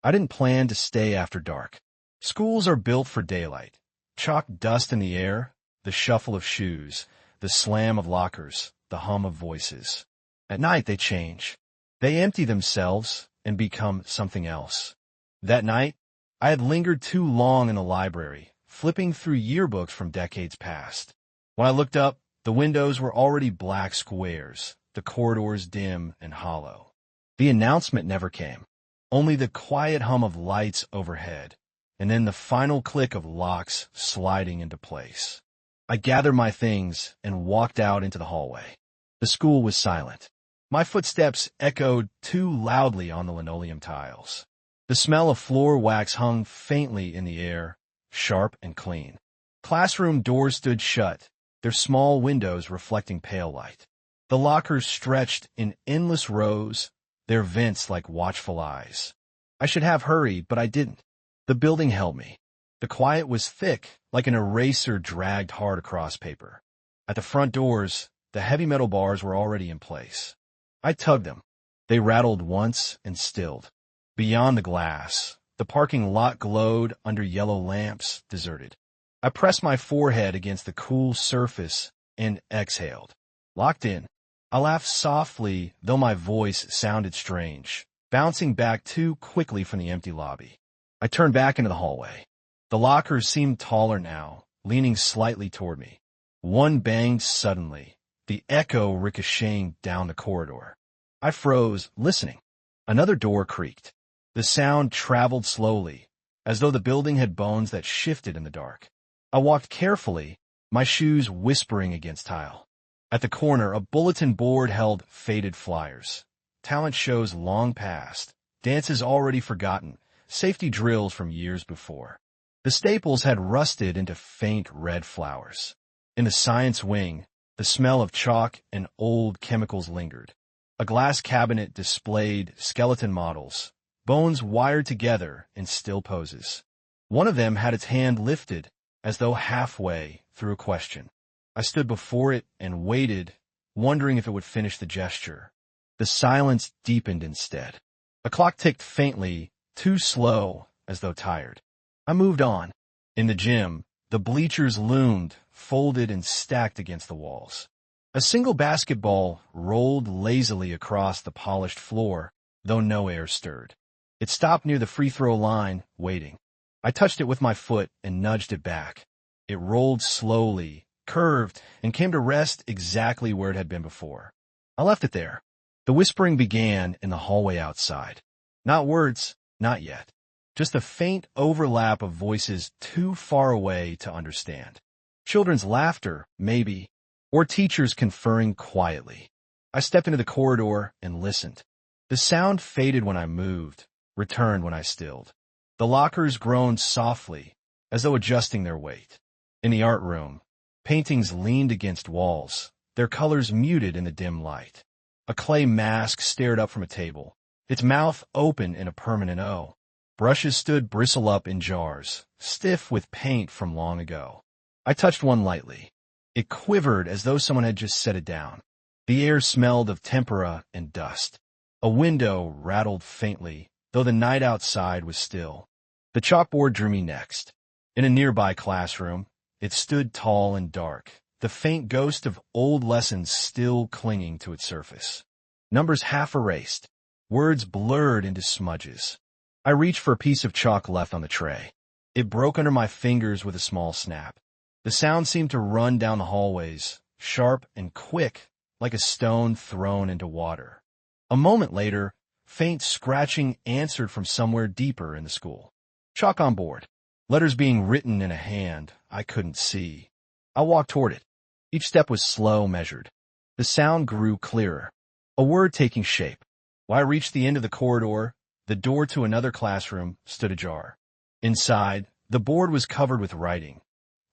I didn't plan to stay after dark. Schools are built for daylight. Chalk dust in the air, the shuffle of shoes, the slam of lockers, the hum of voices. At night they change. They empty themselves and become something else. That night, I had lingered too long in the library, flipping through yearbooks from decades past. When I looked up, the windows were already black squares, the corridors dim and hollow. The announcement never came, only the quiet hum of lights overhead, and then the final click of locks sliding into place. I gathered my things and walked out into the hallway. The school was silent. My footsteps echoed too loudly on the linoleum tiles. The smell of floor wax hung faintly in the air, sharp and clean. Classroom doors stood shut, their small windows reflecting pale light. The lockers stretched in endless rows, their vents like watchful eyes. I should have hurried, but I didn't. The building held me. The quiet was thick, like an eraser dragged hard across paper. At the front doors, the heavy metal bars were already in place. I tugged them. They rattled once and stilled. Beyond the glass, the parking lot glowed under yellow lamps, deserted. I pressed my forehead against the cool surface and exhaled. Locked in. I laughed softly, though my voice sounded strange, bouncing back too quickly from the empty lobby. I turned back into the hallway. The lockers seemed taller now, leaning slightly toward me. One banged suddenly, the echo ricocheting down the corridor. I froze, listening. Another door creaked. The sound traveled slowly, as though the building had bones that shifted in the dark. I walked carefully, my shoes whispering against tile. At the corner, a bulletin board held faded flyers. Talent shows long past, dances already forgotten, safety drills from years before. The staples had rusted into faint red flowers. In the science wing, the smell of chalk and old chemicals lingered. A glass cabinet displayed skeleton models, bones wired together in still poses. One of them had its hand lifted, as though halfway through a question. I stood before it and waited, wondering if it would finish the gesture. The silence deepened instead. A clock ticked faintly, too slow, as though tired. I moved on. In the gym, the bleachers loomed, folded and stacked against the walls. A single basketball rolled lazily across the polished floor, though no air stirred. It stopped near the free throw line, waiting. I touched it with my foot and nudged it back. It rolled slowly, curved, and came to rest exactly where it had been before. I left it there. The whispering began in the hallway outside. Not words, not yet. Just a faint overlap of voices too far away to understand. Children's laughter, maybe, or teachers conferring quietly. I stepped into the corridor and listened. The sound faded when I moved, returned when I stilled. The lockers groaned softly, as though adjusting their weight. In the art room, paintings leaned against walls, their colors muted in the dim light. A clay mask stared up from a table, its mouth open in a permanent O. Brushes stood bristle up in jars, stiff with paint from long ago. I touched one lightly. It quivered as though someone had just set it down. The air smelled of tempera and dust. A window rattled faintly, though the night outside was still. The chalkboard drew me next. In a nearby classroom, it stood tall and dark, the faint ghost of old lessons still clinging to its surface. Numbers half erased, words blurred into smudges. I reached for a piece of chalk left on the tray. It broke under my fingers with a small snap. The sound seemed to run down the hallways, sharp and quick, like a stone thrown into water. A moment later, faint scratching answered from somewhere deeper in the school. Chalk on board. Letters being written in a hand I couldn't see. I walked toward it. Each step was slow, measured. The sound grew clearer. A word taking shape. While I reached the end of the corridor, the door to another classroom stood ajar. Inside, the board was covered with writing.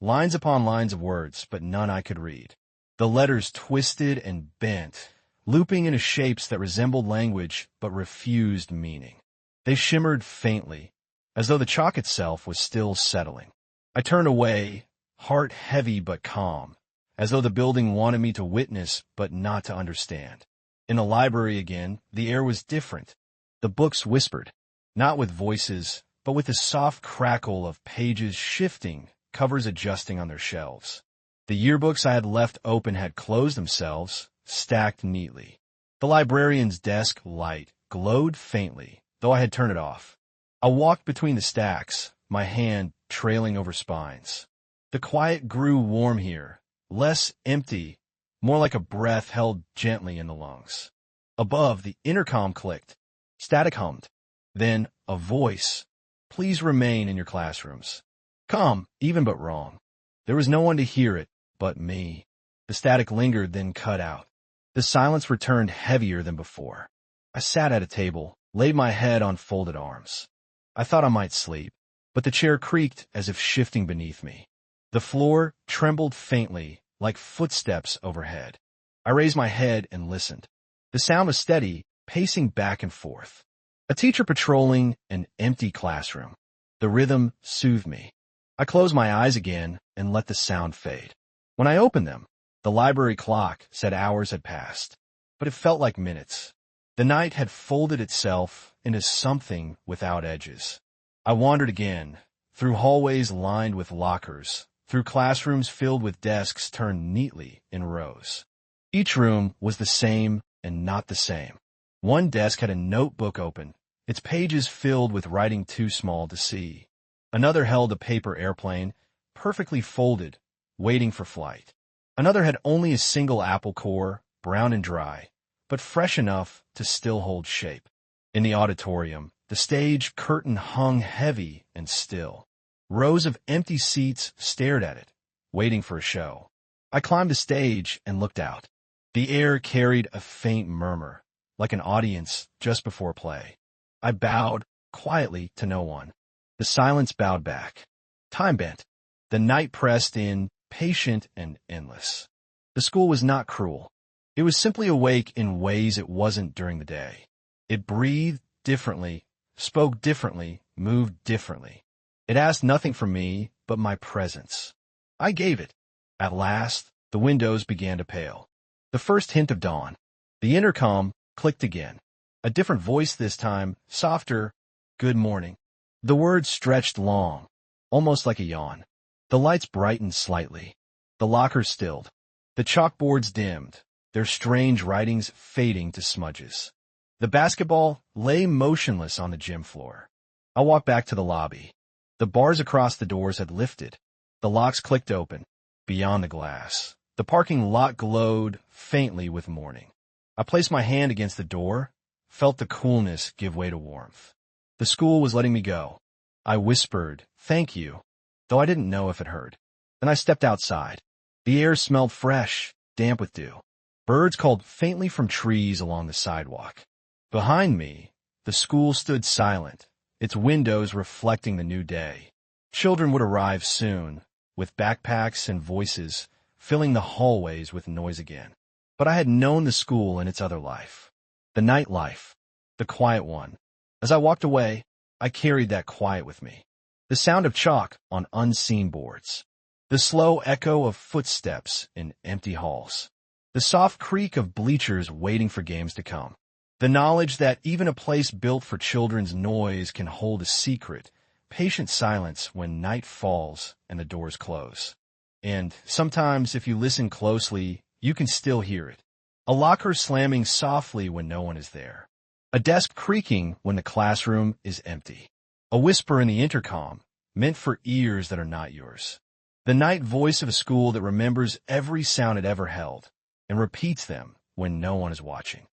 Lines upon lines of words, but none I could read. The letters twisted and bent, looping into shapes that resembled language but refused meaning. They shimmered faintly, as though the chalk itself was still settling. I turned away, heart heavy but calm, as though the building wanted me to witness but not to understand. In the library again, the air was different. The books whispered. Not with voices, but with the soft crackle of pages shifting, covers adjusting on their shelves. The yearbooks I had left open had closed themselves, stacked neatly. The librarian's desk light glowed faintly, though I had turned it off. I walked between the stacks, my hand trailing over spines. The quiet grew warm here, less empty, more like a breath held gently in the lungs. Above, the intercom clicked. Static hummed. Then, a voice. Please remain in your classrooms. Calm, even but wrong. There was no one to hear it but me. The static lingered, then cut out. The silence returned heavier than before. I sat at a table, laid my head on folded arms. I thought I might sleep, but the chair creaked as if shifting beneath me. The floor trembled faintly, like footsteps overhead. I raised my head and listened. The sound was steady, pacing back and forth. A teacher patrolling an empty classroom. The rhythm soothed me. I closed my eyes again and let the sound fade. When I opened them, the library clock said hours had passed, but it felt like minutes. The night had folded itself into something without edges. I wandered again, through hallways lined with lockers, through classrooms filled with desks turned neatly in rows. Each room was the same and not the same. One desk had a notebook open, its pages filled with writing too small to see. Another held a paper airplane, perfectly folded, waiting for flight. Another had only a single apple core, brown and dry, but fresh enough to still hold shape. In the auditorium, the stage curtain hung heavy and still. Rows of empty seats stared at it, waiting for a show. I climbed the stage and looked out. The air carried a faint murmur, like an audience just before play. I bowed quietly to no one. The silence bowed back. Time bent. The night pressed in, patient and endless. The school was not cruel. It was simply awake in ways it wasn't during the day. It breathed differently, spoke differently, moved differently. It asked nothing from me but my presence. I gave it. At last, the windows began to pale. The first hint of dawn. The intercom clicked again. A different voice this time, softer, "Good morning." The words stretched long, almost like a yawn. The lights brightened slightly. The lockers stilled. The chalkboards dimmed, their strange writings fading to smudges. The basketball lay motionless on the gym floor. I walked back to the lobby. The bars across the doors had lifted. The locks clicked open. Beyond the glass, the parking lot glowed faintly with morning. I placed my hand against the door, felt the coolness give way to warmth. The school was letting me go. I whispered, "Thank you," though I didn't know if it heard. Then I stepped outside. The air smelled fresh, damp with dew. Birds called faintly from trees along the sidewalk. Behind me, the school stood silent, its windows reflecting the new day. Children would arrive soon, with backpacks and voices, filling the hallways with noise again. But I had known the school in its other life. The nightlife, the quiet one. As I walked away, I carried that quiet with me. The sound of chalk on unseen boards. The slow echo of footsteps in empty halls. The soft creak of bleachers waiting for games to come. The knowledge that even a place built for children's noise can hold a secret, patient silence when night falls and the doors close. And sometimes, if you listen closely, you can still hear it. A locker slamming softly when no one is there. A desk creaking when the classroom is empty. A whisper in the intercom, meant for ears that are not yours. The night voice of a school that remembers every sound it ever held and repeats them when no one is watching.